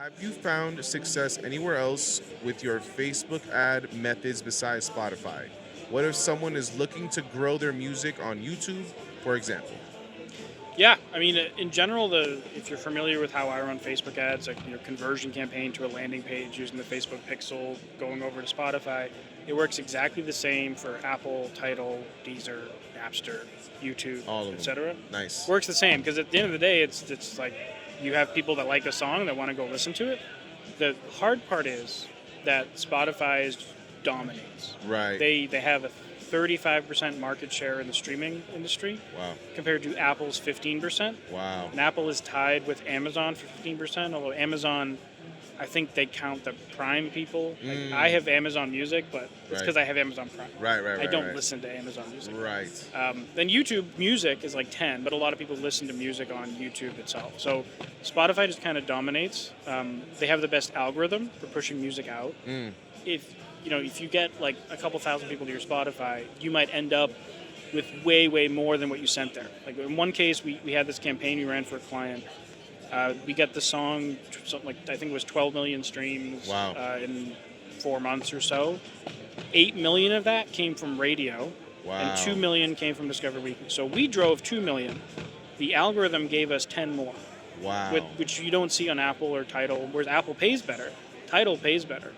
Have you found success anywhere else with your Facebook ad methods besides Spotify? What if someone is looking to grow their music on YouTube, for example? Yeah, I mean, in general, if you're familiar with how I run Facebook ads, like your conversion campaign to a landing page using the Facebook Pixel, going over to Spotify, it works exactly the same for Apple, Tidal, Deezer, Napster, YouTube, All of them. etc. Nice. Works the same because at the end of the day, it's like you have people that like a song that want to go listen to it. The hard part is that Spotify dominates. Right. They have a 35% market share in the streaming industry Wow. compared to Apple's 15%. Wow. And Apple is tied with Amazon for 15%, although Amazon, I think they count the Prime people. Like, I have Amazon Music, but it's Right. because I have Amazon Prime. Right. I don't right. listen to Amazon Music. Right. Then YouTube Music is like 10, but a lot of people listen to music on YouTube itself. So Spotify just kind of dominates. They have the best algorithm for pushing music out. If you get like a couple thousand people to your Spotify, you might end up with way more than what you sent there. Like in one case, we had this campaign we ran for a client. We got the song, something like I think it was 12 million streams Wow. in 4 months or so. 8 million of that came from radio, Wow. and 2 million came from Discover Weekly. So we drove 2 million. The algorithm gave us 10 more, Wow. which you don't see on Apple or Tidal, whereas Apple pays better. Tidal pays better.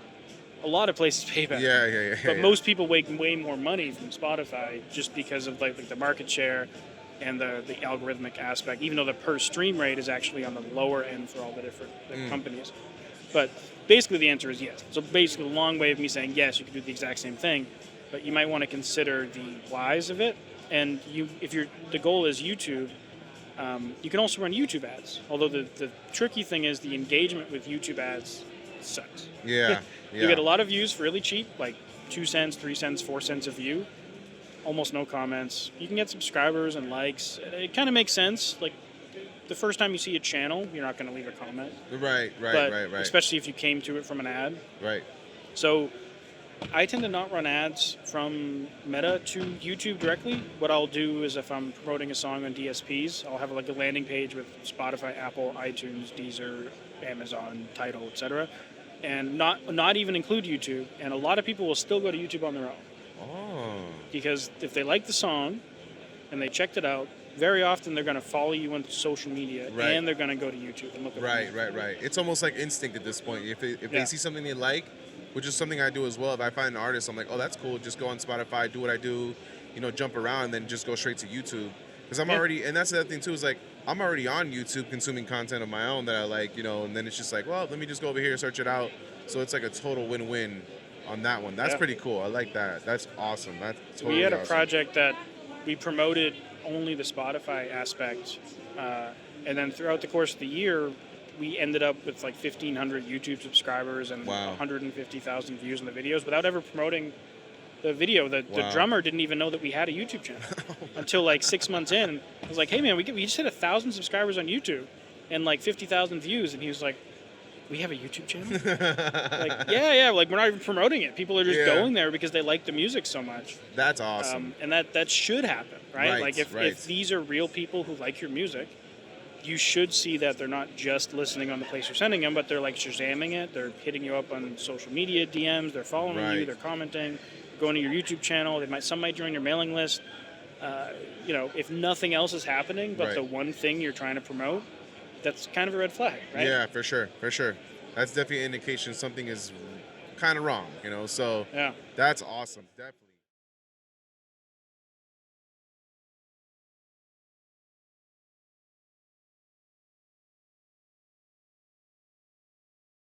A lot of places pay better. Yeah. But most people make way more money from Spotify just because of like the market share and the algorithmic aspect, even though the per stream rate is actually on the lower end for all the different companies. But basically the answer is yes. So basically a long way of me saying yes, you can do the exact same thing, but you might want to consider the whys of it. And if the goal is YouTube, you can also run YouTube ads. Although the tricky thing is the engagement with YouTube ads sucks. Yeah. You get a lot of views for really cheap, like 2 cents, 3 cents, 4 cents a view. Almost no comments. You can get subscribers and likes. It kind of makes sense. Like the first time you see a channel, you're not going to leave a comment. Right. Especially if you came to it from an ad. Right. So I tend to not run ads from Meta to YouTube directly. What I'll do is if I'm promoting a song on DSPs, I'll have like a landing page with Spotify, Apple, iTunes, Deezer, Amazon, Tidal, etc. And not even include YouTube. And a lot of people will still go to YouTube on their own. Oh. Because if they like the song and they checked it out, very often they're going to follow you on social media and they're going to go to YouTube and look at it. Right. It's almost like instinct at this point. If they see something they like, which is something I do as well, if I find an artist, I'm like, oh, that's cool. Just go on Spotify, do what I do, jump around, and then just go straight to YouTube. Because I'm already, and that's the other thing too, is like, I'm already on YouTube consuming content of my own that I like, and then it's just like, well, let me just go over here, search it out. So it's like a total win-win on that one. That's pretty cool. I like that. That's awesome. That's totally We had a awesome. project that we promoted only the Spotify aspect, and then throughout the course of the year, we ended up with like 1,500 YouTube subscribers and 150,000 views in the videos without ever promoting the video. The drummer didn't even know that we had a YouTube channel until like 6 months in. I was like, hey man, we just hit 1,000 subscribers on YouTube and like 50,000 views, and he was like, we have a YouTube channel? Like, yeah, like we're not even promoting it. People are just going there because they like the music so much. That's awesome. And that should happen, right? Like if these are real people who like your music, you should see that they're not just listening on the place you're sending them, but they're like Shazamming it. They're hitting you up on social media DMs. They're following you. They're commenting. Going to your YouTube channel. Some might join your mailing list. If nothing else is happening, but the one thing you're trying to promote, that's kind of a red flag, right? Yeah, for sure. That's definitely an indication something is kind of wrong, So that's awesome. Definitely.